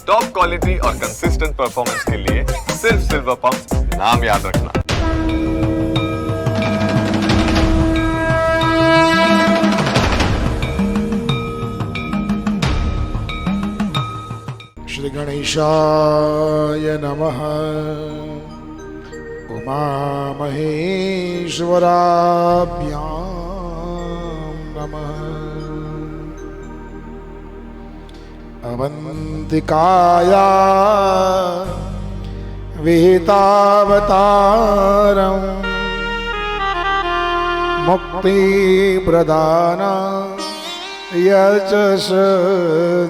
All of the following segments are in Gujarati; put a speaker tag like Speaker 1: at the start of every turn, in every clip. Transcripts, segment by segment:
Speaker 1: टॉप क्वालिटी और कंसिस्टेंट परफॉर्मेंस के लिए सिर्फ सिल्वर पंप नाम याद रखना।
Speaker 2: श्री गणेशाय नमः। उमा महेश्वराभ्यां नमः। अवन्तिकाया विहितावतारं मुक्तिप्रदान यजस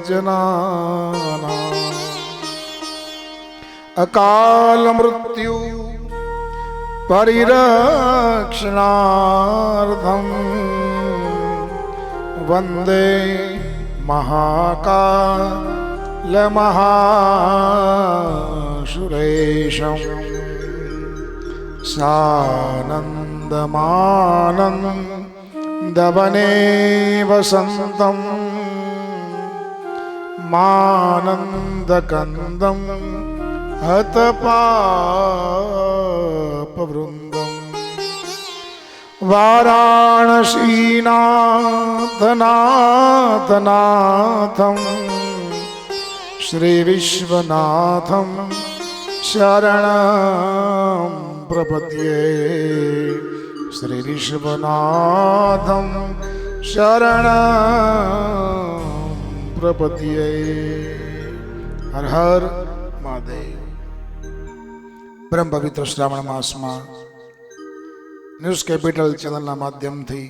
Speaker 2: जनानां। अकाल मृत्यु परिरक्षणार्थं वन्दे महाकाल महासुरेशं। सानन्दमानन्दवने वसन्तं मानन्दकन्दं हतपापवृन्दं। वाराणसीनाथनाथनाथं श्रीविश्वनाथं शरणं प्रपद्ये। श्रीविश्वनाथं शरणं प्रपद्ये। हर हर महादेव। परम पवित्र श्रावण मास में न्यूज कैपिटल चैनल माध्यम थी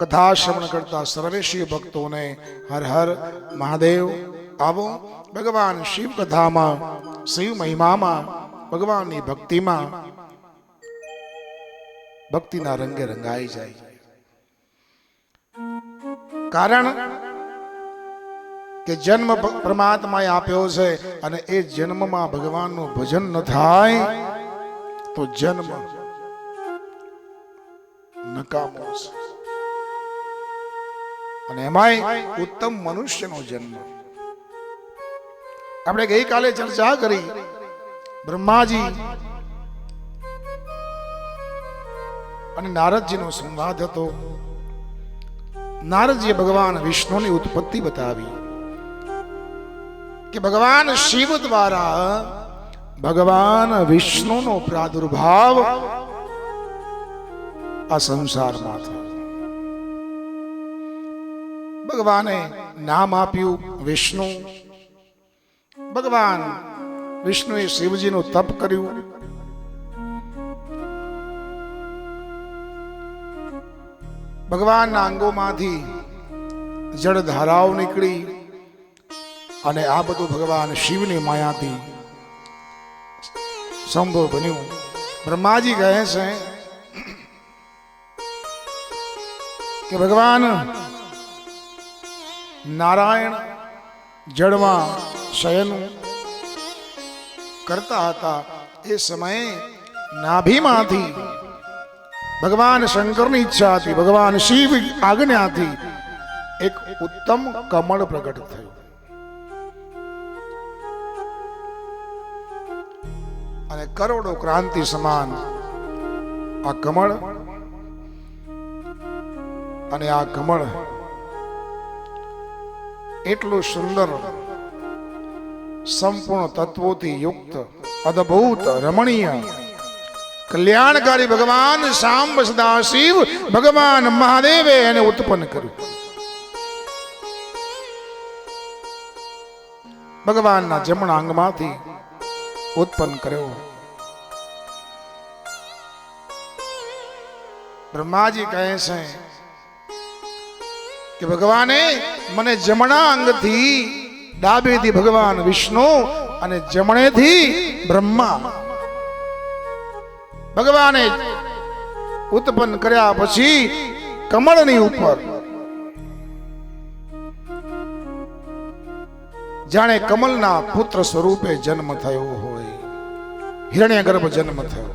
Speaker 2: कथा श्रवण करता सर्वेश्वरी भक्तों ने हर हर महादेव। आवो भगवान शिव कथा में, शिव महिमा में, भगवान की भक्ति में भक्ति ना रंगे रंगाई जाए। कारण કે જન્મ પરમાત્માએ આપ્યો છે અને એ જન્મમાં ભગવાનનું ભજન ન થાય તો જન્મ નકામો છે। અને એમાંય ઉત્તમ મનુષ્યનો જન્મ। આપણે ગઈકાલે ચર્ચા કરી બ્રહ્માજી અને નારદજીનો સંવાદ હતો। નારદજીએ ભગવાન વિષ્ણુની ઉત્પત્તિ બતાવી कि भगवान शिव द्वारा भगवान विष्णु नो प्रादुर्भाव आ संसार में थयो। भगवाने नाम आप्यु विष्णु। भगवान विष्णुए शिवजी नु तप कर्यु। भगवान ना अंगों मांथी जड़ धाराओ निकली અને આ બધું ભગવાન શિવની માયાથી સંભવ બન્યું। બ્રહ્માજી કહે છે કે ભગવાન નારાયણ જળમાં શયન કરતા હતા એ સમયે નાભીમાંથી ભગવાન શંકરની ઈચ્છા હતી, ભગવાન શિવ આજ્ઞાથી એક ઉત્તમ કમળ પ્રગટ થયું। અને કરોડો ક્રાંતિ સમાન આ કમળ અને આ કમળ એટલું સુંદર સંપૂર્ણ તત્વોથી યુક્ત અદ્ભુત રમણીય કલ્યાણકારી ભગવાન શાંબ સદા શિવ ભગવાન મહાદેવે એને ઉત્પન્ન કર્યું। ભગવાનના જમણા અંગમાંથી उत्पन्न करो। ब्रह्मा जी कहे से कि भगवाने मने जमणा अंग थी डाबे थी भगवान विष्णु अने जमणे थी ब्रह्मा भगवाने उत्पन्न कर्या पछी कमळनी उपर जाने कमलना पुत्र स्वरूपे जन्म थयो होय। हिरण्यगर्भ जन्म थयो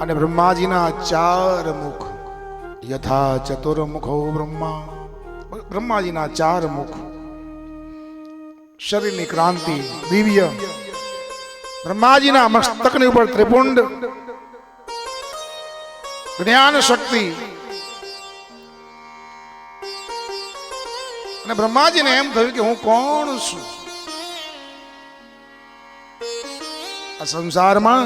Speaker 2: અને બ્રહ્માજીના 4 મુખ यथा चतुर्मुखो ब्रह्मा, ब्रह्मा जी ना चार मुख, શરીરની ક્રાંતિ દિવ્ય, બ્રહ્માજીના મસ્તકની ઉપર ત્રિપુંડ, જ્ઞાન શક્તિ. અને બ્રહ્માજીને એમ થયું કે હું કોણ છું? આ સંસારમાં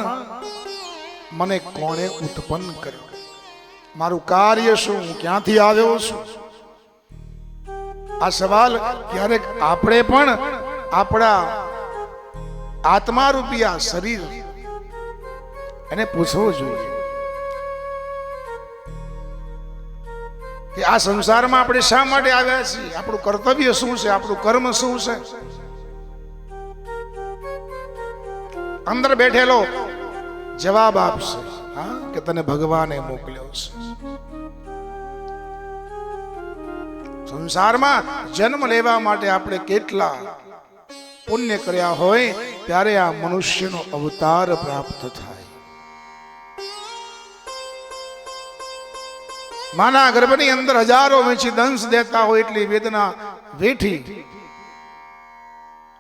Speaker 2: મને કોણે ઉત્પન્ન કર્યો? મારું કાર્ય શું? હું ક્યાંથી આવ્યો છું? આ સવાલ ક્યારેક આપણે પણ આપણા આત્મા રૂપી આ શરીર એને પૂછવો જોઈએ કે આ સંસારમાં આપણે શા માટે આવ્યા છીએ? આપણું કર્તવ્ય શું છે? આપણું કર્મ શું છે? અંદર બેઠેલો જવાબ આપશે, હા, કે તને ભગવાને મોકલ્યો છે. સંસારમાં જન્મ લેવા માટે આપણે કેટલા પુણ્ય કર્યા હોય ત્યારે આ મનુષ્યનો અવતાર પ્રાપ્ત થાય. માના ગર્ભની અંદર હજારો વીંછી દંશ દેતા હોય એટલી વેદના વેઠી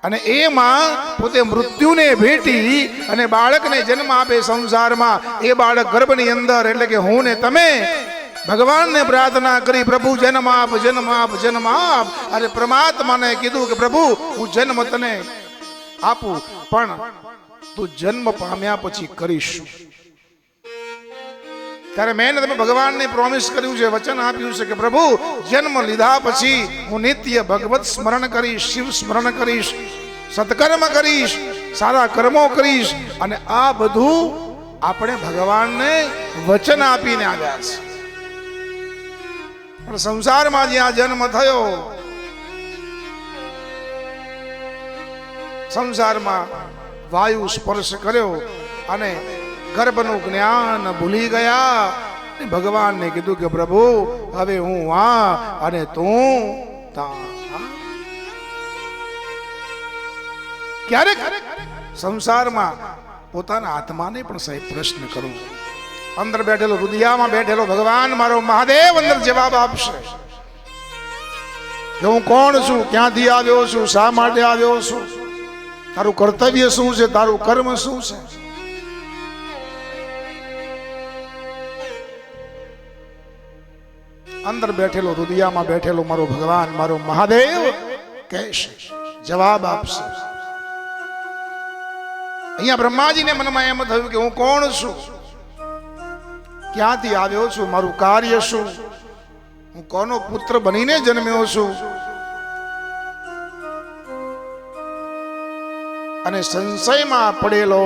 Speaker 2: અને એમાં પોતે મૃત્યુને ભેટી અને બાળકને જન્મ આપે સંસારમાં. એ બાળક ગર્ભની અંદર એટલે કે હું ને તમે ભગવાનને પ્રાર્થના કરી, પ્રભુ જન્મ આપ, જન્મ આપ, જન્મ આપ. અરે પરમાત્માને કીધું કે પ્રભુ હું જન્મ તને આપું, પણ તું જન્મ પામ્યા પછી કરીશ. ત્યારે મેં તમે ભગવાનને પ્રોમિસ કર્યું છે, વચન આપ્યું છે કે પ્રભુ જન્મ લીધા પછી હું નિત્ય ભગવત સ્મરણ કરીશ, શિવ સ્મરણ કરીશ, સત્કર્મ કરીશ, સારા કર્મો કરીશ. અને આ બધું આપણે ભગવાનને વચન આપીને આવ્યા છે. પણ સંસારમાં જ્યાં જન્મ થયો, સંસારમાં વાયુ સ્પર્શ કર્યો અને ગર્ભનું જ્ઞાન ભૂલી ગયા. ભગવાનને કીધું કે પ્રભુ હવે હું આ અને તું તાં. ક્યારેક સંસારમાં પોતાના આત્માને પણ સાહેબ પ્રશ્ન કરું. અંદર બેઠેલો, હૃદયમાં બેઠેલો ભગવાન મારો મહાદેવ અંદર જવાબ આપશે કે હું કોણ છું, ક્યાંથી આવ્યો છું, શા માટે આવ્યો છું, તારું કર્તવ્ય શું છે, તારું કર્મ શું છે. અંદર બેઠેલો, હૃદયમાં બેઠેલો મારો ભગવાન મારો મહાદેવ કહેશે, જવાબ આપશે. અહીંયા બ્રહ્માજીને મનમાં એમ થયું કે હું કોણ છું, ક્યાંથી આવ્યો છું, મારું કાર્ય શું, હું કોનો પુત્ર બનીને જન્મ્યો છું. અને સંશયમાં પડેલો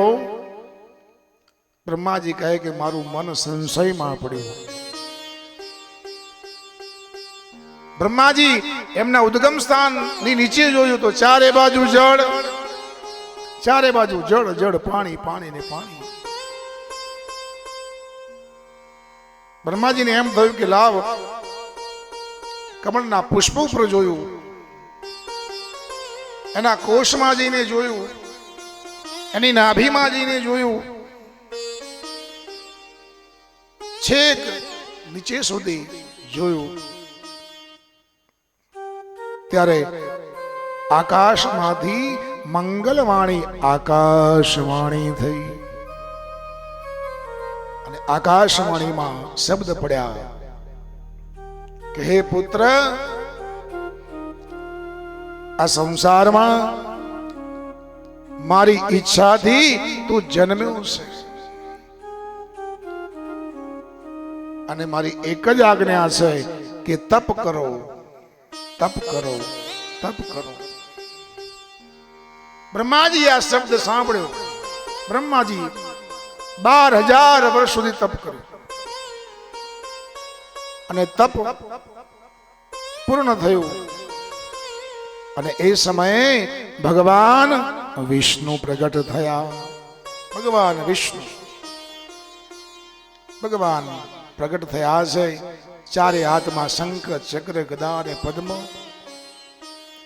Speaker 2: બ્રહ્માજી કહે કે મારું મન સંશયમાં પડ્યું. બ્રહ્માજી એમના ઉદ્ગમ સ્થાનની નીચે જોયું તો ચારે બાજુ જળ, ચારે બાજુ જળ, જળ, પાણી, પાણી ને પાણી. બ્રહ્માજીને એમ થયું કે લાવ કમળના પુષ્પ ઉપર જોયું, એના કોષમાં જઈને જોયું, એની નાભીમાં જઈને જોયું, છેક નીચે સુધી જોયું. ત્યારે આકાશમાંથી મંગલવાણી આકાશવાણી થઈ અને આકાશવાણીમાં શબ્દ પડ્યા કે હે પુત્ર, આ સંસારમાં મારી ઈચ્છાથી તું જન્મ્યો છે અને મારી એક જ આજ્ઞા છે કે તપ કરો, તપ કરો, તપ કરો. બ્રહ્માજી આ શબ્દ સાંભળ્યો. બ્રહ્માજી 12,000 વર્ષ સુધી તપ કર્યું અને તપ પૂર્ણ થયું. અને એ સમયે ભગવાન વિષ્ણુ પ્રગટ થયા. ભગવાન વિષ્ણુ ભગવાન પ્રગટ થયા છે. ચારે હાથમાં શંખ, ચક્ર, ગદા અને પદ્મ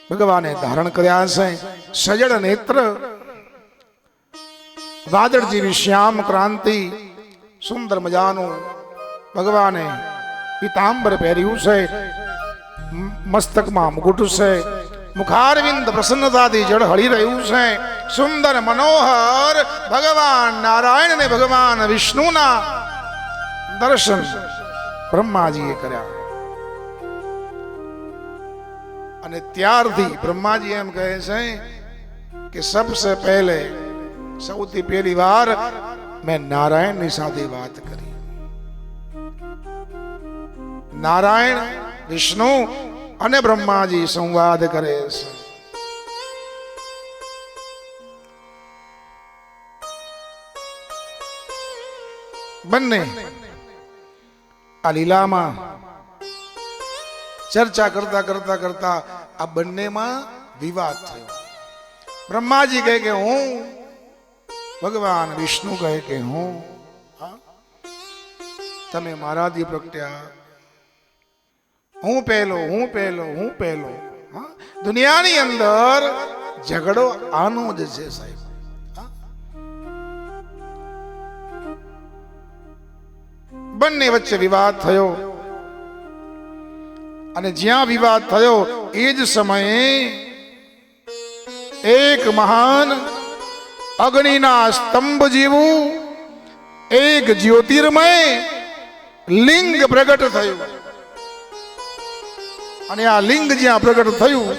Speaker 2: ભગવાને ધારણ કર્યા છે. સજળ નેત્ર, વાદળ જેવી શ્યામ ક્રાંતિ, સુંદર મજાનું ભગવાને પીતાંબર પહેર્યું છે, મસ્તકમાં મુકુટ છે, મુખારવિંદ પ્રસન્નતાથી જળ હળી રહ્યું છે. સુંદર મનોહર ભગવાન નારાયણ અને ભગવાન વિષ્ણુના દર્શન બ્રહ્માજીએ કર્યા. અને ત્યારથી બ્રહ્માજી એમ કહે છે કે સબસે પહેલે સૌથી પહેલી વાર મેં નારાયણની સાથે વાત કરી. નારાયણ, વિષ્ણુ અને બ્રહ્માજી સંવાદ કરે છે. બંને આ લીલામાં ચર્ચા કરતા કરતા કરતા આ બંનેમાં વિવાદ થયો. બ્રહ્માજી કહે કે હું, ભગવાન વિષ્ણુ કહે કે હું. તમે મારાથી પ્રગટ્યા, હું પહેલો, હું પહેલો, હું પહેલો. દુનિયાની અંદર ઝઘડો આનો જ છે સાહેબ. બંને વચ્ચે વિવાદ થયો. અને જ્યાં વિવાદ થયો એ જ સમયે એક મહાન અગ્નિના સ્તંભ જેવું એક જ્યોતિર્મય લિંગ પ્રગટ થયું. અને આ લિંગ જ્યાં પ્રગટ થયું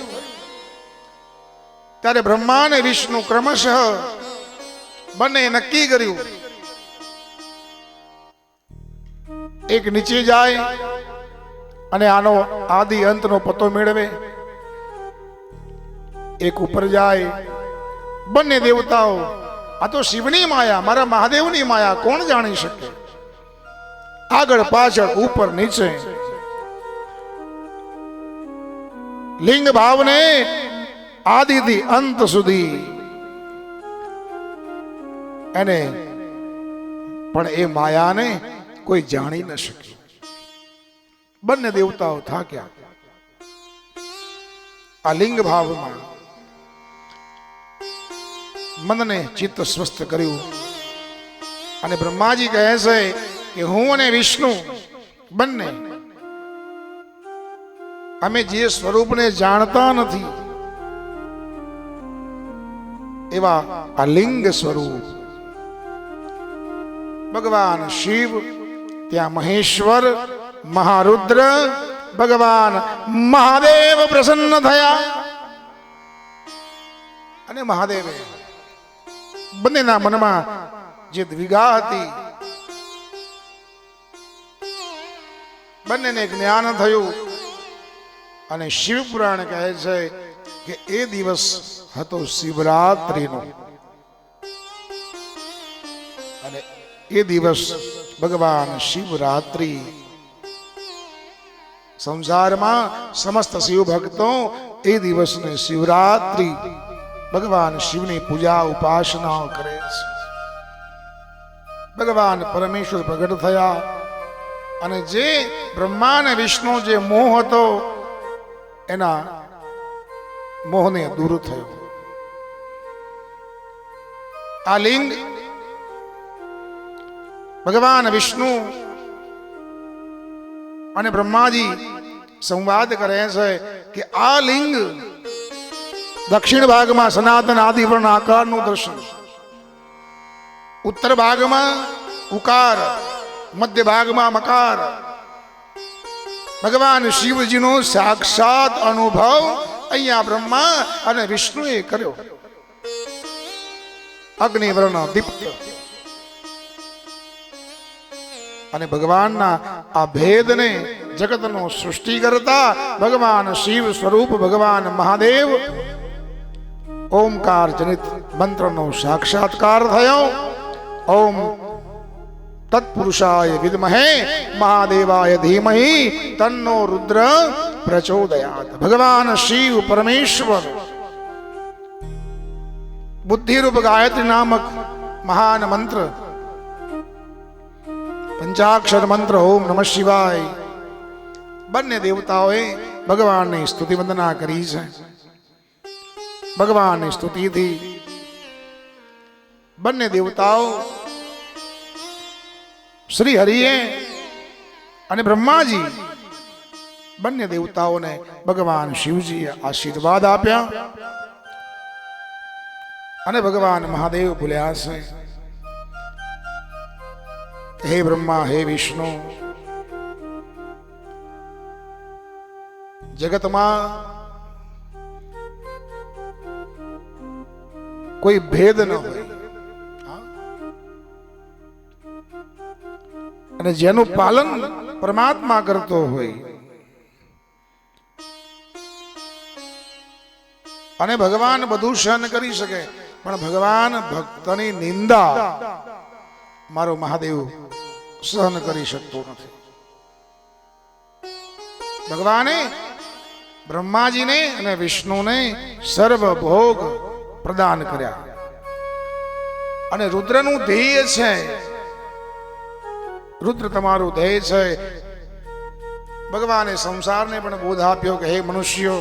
Speaker 2: ત્યારે બ્રહ્મા અને વિષ્ણુ ક્રમશઃ બંને નક્કી કર્યું, એક નીચે જાય અને આનો આદિ અંતનો પતો મેળવે, એક ઉપર જાય. બંને દેવતાઓ, આ તો શિવની માયા, મારા મહાદેવની માયા કોણ જાણી શકે? આગળ પાછળ ઉપર નીચે લિંગ ભાવને આદિથી અંત સુધી એને પણ એ માયાને કોઈ જાણી ન શક્યું. બંને દેવતાઓ થાક્યા આ લિંગ ભાવમાં. મનને ચિત્ત સ્વસ્થ કર્યું અને બ્રહ્માજી કહે છે કે હું અને વિષ્ણુ બંને અમે જે સ્વરૂપને જાણતા નથી એવા આ લિંગ સ્વરૂપ ભગવાન શિવ, ત્યાં મહેશ્વર, મહારુદ્ર, ભગવાન મહાદેવ પ્રસન્ન થયા. અને મહાદેવે બંનેના મનમાં જે દ્વિગા હતી બંનેને જ્ઞાન થયું. અને શિવ પુરાણ કહે છે કે એ દિવસ હતો શિવરાત્રિનો. અને એ દિવસ ભગવાન શિવરાત્રિ, સંસારમાં સમસ્ત શિવ ભક્તો એ દિવસને શિવરાત્રિ ભગવાન શિવની પૂજા ઉપાસના કરે છે. ભગવાન પરમેશ્વર પ્રગટ થયા અને જે બ્રહ્મા અને વિષ્ણુ જે મોહ હતો એના મોહને દૂર થયો. આ લિંગ ભગવાન વિષ્ણુ અને બ્રહ્માજી સંવાદ કરે છે કે આ લિંગ દક્ષિણ ભાગમાં સનાતન આદિવર્ણ આકારનું દર્શન, ઉત્તર ભાગમાં ઉકાર, મધ્ય ભાગમાં મકાર. ભગવાન શિવજીનો સાક્ષાત અનુભવ અહીંયા બ્રહ્મા અને વિષ્ણુએ કર્યો. અગ્નિવર્ણ દીપ્ત અને ભગવાનના આ ભેદને જગતનો સૃષ્ટિ કરતા ભગવાન શિવ સ્વરૂપ ભગવાન મહાદેવ ઓમકાર જનિત મંત્રનો સાક્ષાત્કાર થયો. ઓમ તત્પુરુષાય વિદ્મહે મહાદેવાય ધીમહિ તન્નો રુદ્ર પ્રચોદયાત. ભગવાન શિવ પરમેશ્વર બુદ્ધિરૂપ ગાયત્રી નામક મહાન મંત્ર, પંચાક્ષર મંત્ર ઓમ નમઃ શિવાય, બંને દેવતાઓએ ભગવાનની સ્તુતિ વંદના કરી છે. ભગવાનની સ્તુતિથી બંને દેવતાઓ શ્રી હરિએ અને બ્રહ્માજી બંને દેવતાઓને ભગવાન શિવજીએ આશીર્વાદ આપ્યા અને ભગવાન મહાદેવ બોલ્યા છે, હે બ્રહ્મા, હે વિષ્ણુ, જગતમાં કોઈ ભેદ ન હોય અને જેનું પાલન પરમાત્મા કરતો હોય અને ભગવાન બધું સહન કરી શકે, પણ ભગવાન ભક્તની નિંદા મારો મહાદેવ સહન કરી શકતો નથી. ભગવાને બ્રહ્માજીને અને વિષ્ણુને સર્વ ભોગ પ્રદાન કર્યા અને રુદ્રનું ધ્યેય છે, રુદ્ર તમારું ધ્યેય છે. ભગવાને સંસારને પણ બોધ આપ્યો કે હે મનુષ્યો,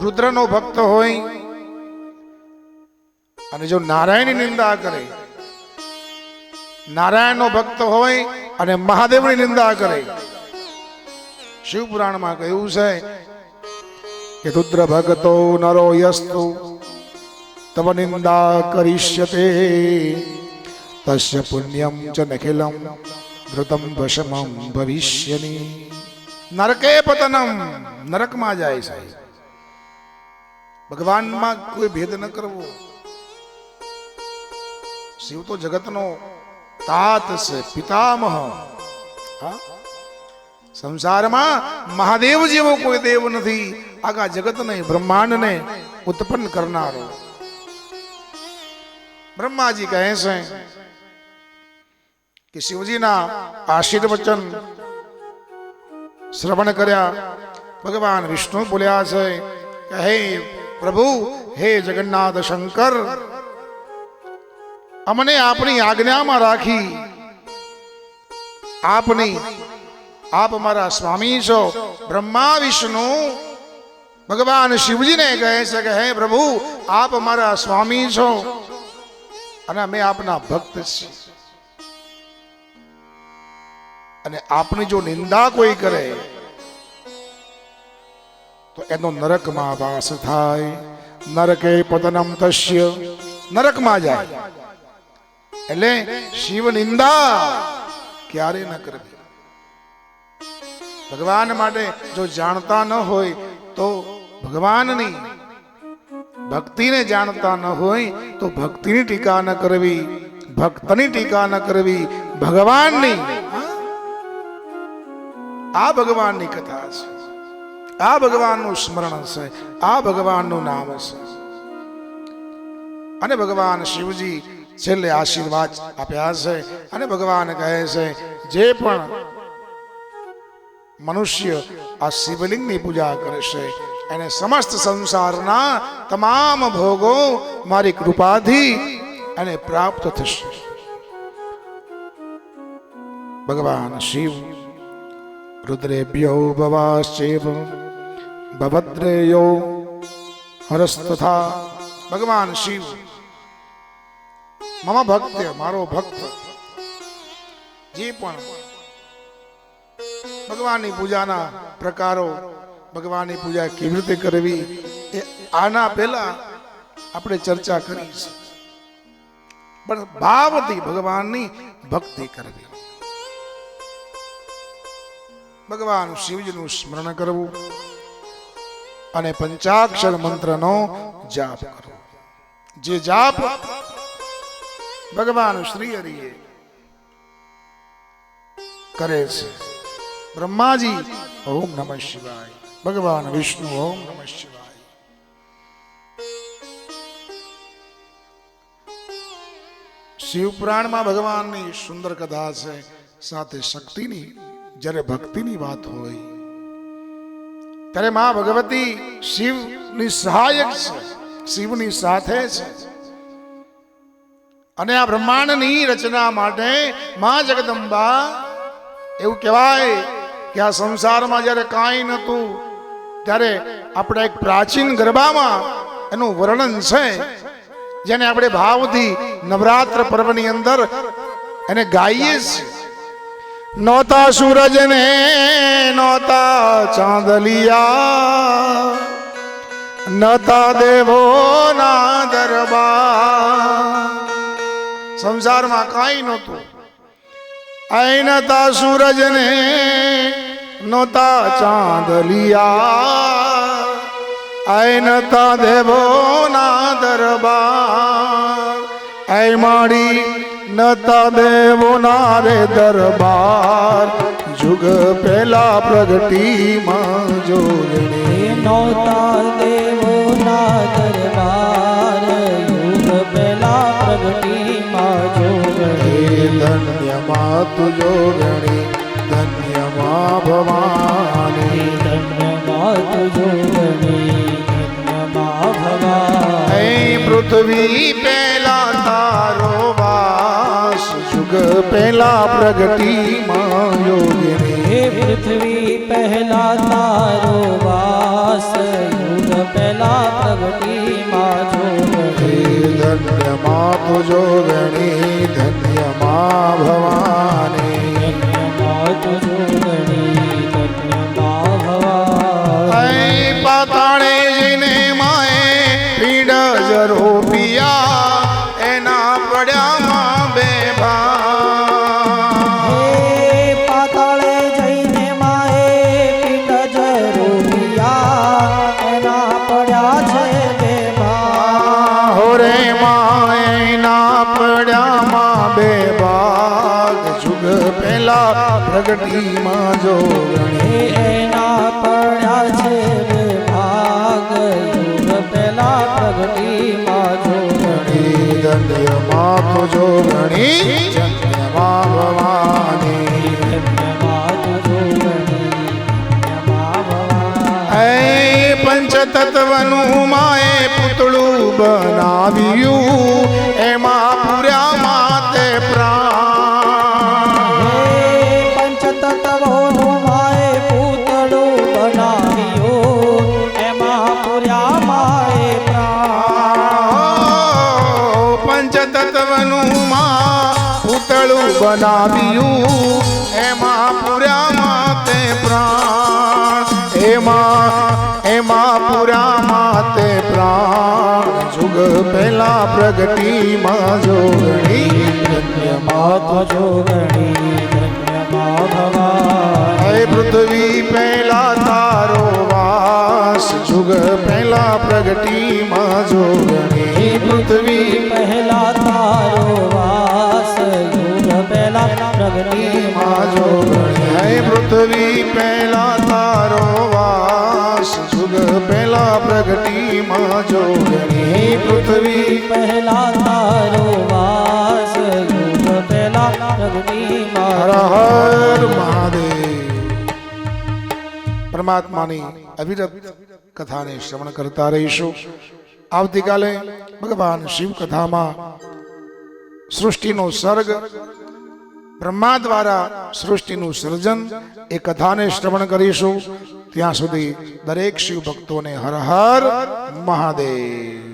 Speaker 2: રુદ્રનો ભક્ત હોય અને જો નારાયણની નિંદા કરે, નારાયણનો ભક્ત હોય અને મહાદેવની નિંદા કરે, શિવપુરાણમાં કહ્યું છે કે રુદ્ર ભગતો નરો યસ્તુ તવ નિંદા કરીષ્યતે તસ્ય પુણ્યમ ચ નખિલમ ધૃતમ ભસ્મમ ભવિષ્યની. નરકે પતનમ, નરકમાં જાય છે. ભગવાનમાં કોઈ ભેદ ન કરવો. શિવ તો જગતનો તાત છે, પિતામહ. સંસારમાં મહાદેવ જેવો કોઈ દેવ નથી, આખા જગતને બ્રહ્માંડને ઉત્પન્ન કરનારો. બ્રહ્માજી કહે છે કે શિવજીના આશીર્વચન શ્રવણ કર્યા. ભગવાન વિષ્ણુ બોલ્યા છે કે હે પ્રભુ, હે જગન્નાથ શંકર, અમને આપણી આજ્ઞામાં રાખી, આપ મારા સ્વામી છો. બ્રહ્મા વિષ્ણુ ભગવાન શિવજીને કહે છે કે હે પ્રભુ, આપ મારા સ્વામી છો અને અમે આપના ભક્ત છીએ, અને આપની જો નિંદા કોઈ કરે તો એનો નરકમાં વાસ થાય. નરકે પતનમ તસ્ય, નરકમાં જાય. એટલે શિવ નિંદા ક્યારે ન કરવી. ભગવાન માટે જો જાણતા ન હોય તો ભગવાનની ભક્તિને જાણતા ન હોય તો ભક્તિની ટીકા ન કરવી, ભક્તની ટીકા ન કરવી, ભગવાનની. આ ભગવાનની કથા છે, આ ભગવાનનું સ્મરણ છે, આ ભગવાનનું નામ છે. અને ભગવાન શિવજી છેલ્લે આશીર્વાદ આપ્યા છે અને ભગવાન કહે છે, જે પણ મનુષ્ય આ શિવલિંગની પૂજા કરશે એને સમસ્ત સંસારના તમામ ભોગો મારી કૃપાથી એને પ્રાપ્ત થશે. ભગવાન શિવ રુદ્રેભ્યો ભવાશ્ચેવ ભવદ્રેયો હરસ્તથા. ભગવાન શિવ મમ ભક્ત, મારો ભક્ત જે પણ ભગવાનની પૂજાના પ્રકારો, ભગવાનની પૂજા કેવી રીતે કરવી, એ આના પહેલા આપણે ચર્ચા કરી છે. પણ ભાવથી ભગવાનની ભક્તિ કરવી, ભગવાન શિવજીનું સ્મરણ કરવું અને પંચાક્ષર મંત્રનો જાપ કરવો. જે જાપ ભગવાન શ્રી હરિએ કરે છે. બ્રહ્માજી ઓમ નમઃ શિવાય, ભગવાન વિષ્ણુ ઓમ નમઃ શિવાય. શિવપુરાણમાં ભગવાનની સુંદર કથા છે, સાથે શક્તિની. જ્યારે ભક્તિની વાત હોય ત્યારે મા ભગવતી શિવની સહાયક છે, શિવની સાથે છે. અને આ બ્રહ્માંડની રચના માટે મા જગદંબા, એવું કહેવાય કે આ સંસારમાં જ્યારે કાંઈ નહોતું ત્યારે આપણે એક પ્રાચીન ગરબામાં એનું વર્ણન છે, જેને આપણે ભાવથી નવરાત્ર પર્વની અંદર એને ગાઈએ છીએ. નોતા સૂરજ ને નોતા ચાંદલિયા, નતા દેવો ના દરબાર. સંસારમાં કાંઈ નહોતું. આઈ નતા સૂરજ ને નોતા ચાંદલિયા, આઈ નતા દેવો ના દરબાર. આઈ માડી નતા દેવો ના રે દરબાર, જુગ પેલા પ્રગટી માં જોગણી.
Speaker 3: નોતા દેવો ના દરબાર, યુગ પેલા પ્રગટી માં જોગણી.
Speaker 2: ધન્ય માં તુ જોગણી, ધન્ય માં ભવાની.
Speaker 3: ધન્ય માત જોગણી, ધન્ય મા ભવાની.
Speaker 2: પૃથ્વી પેલા તારો વાસ, જુગ પેલા પ્રગટી માં યોગિની.
Speaker 3: હે પૃથ્વી પહેલા તારો વાસ, યુગ પહેલા પ્રગટી માં જોગણી.
Speaker 2: ધન્ય માં તુ જોગણી, ધન્ય માં ભવાની.
Speaker 3: ધન્ય માત જોગણી, ધન્ય મા ભવાની.
Speaker 2: પાતાળે જઈને માએ પીડ જરો પિયા, એના પડ્યામાં બે ભાગ.
Speaker 3: હે પાતાળે જઈને માએ પિંડ જરોપિયા, એના પડ્યા છે બે ભાગ.
Speaker 2: હો રે માં એના પડ્યામાં બે ભાગ, જુગ પેલા પ્રગટીમાં જોગણી.
Speaker 3: હે એના પડ્યા છે બે ભાગ, યુગ પહેલા પ્રગટીમાં જોગણી.
Speaker 2: ધન્ય માં તુ જોગણી, ધન્ય માં ભવાની.
Speaker 3: ધન્ય માત જોગણી, ધન્ય મા ભવાની.
Speaker 2: પંચતત્વનું માએ પૂતળું બનાવ્યું, એમાં પૂર્યા માતે પ્રાણ.
Speaker 3: હે પંચતત્વોનું માએ પૂતળું બનાવ્યું, એમાં પૂર્યા માએ પ્રાણ.
Speaker 2: પંચતત્વનું માં પૂતળું બનાવ્યું, એમાં પૂર્યા માતે પ્રાણ. એમાં પૂર્યા માતે પ્રાણ, જુગ પેલા પ્રગટીમાં જોગણી.
Speaker 3: ધન્ય માત જોગણી, ધન્ય મા ભવાની.
Speaker 2: હે પૃથ્વી પહેલા તારો વાસ, જુગ પેલા પ્રગટીમાં જોગણી.
Speaker 3: હે પૃથ્વી પહેલા તારો વાસ, યુગ પહેલા પ્રગટીમાં જોગણી.
Speaker 2: હે પૃથ્વી પહેલા તારો વાસ, જુગ પેલા પ્રગટીમાં જોગણી.
Speaker 3: હે પૃથ્વી પહેલા તારો વાસ, યુગ પહેલા પ્રગટીમાં
Speaker 2: હર હર મહાદેવ. પરમાત્માની અવિરત કથાને શ્રવણ કરતા રહીશું. આવતીકાલે ભગવાન શિવ કથામાં સૃષ્ટિનો સર્ગ, બ્રહ્મા દ્વારા સૃષ્ટિનું સર્જન, એ કથાને શ્રવણ કરીશું. ત્યાં સુધી દરેક શિવ ભક્તોને હર હર મહાદેવ.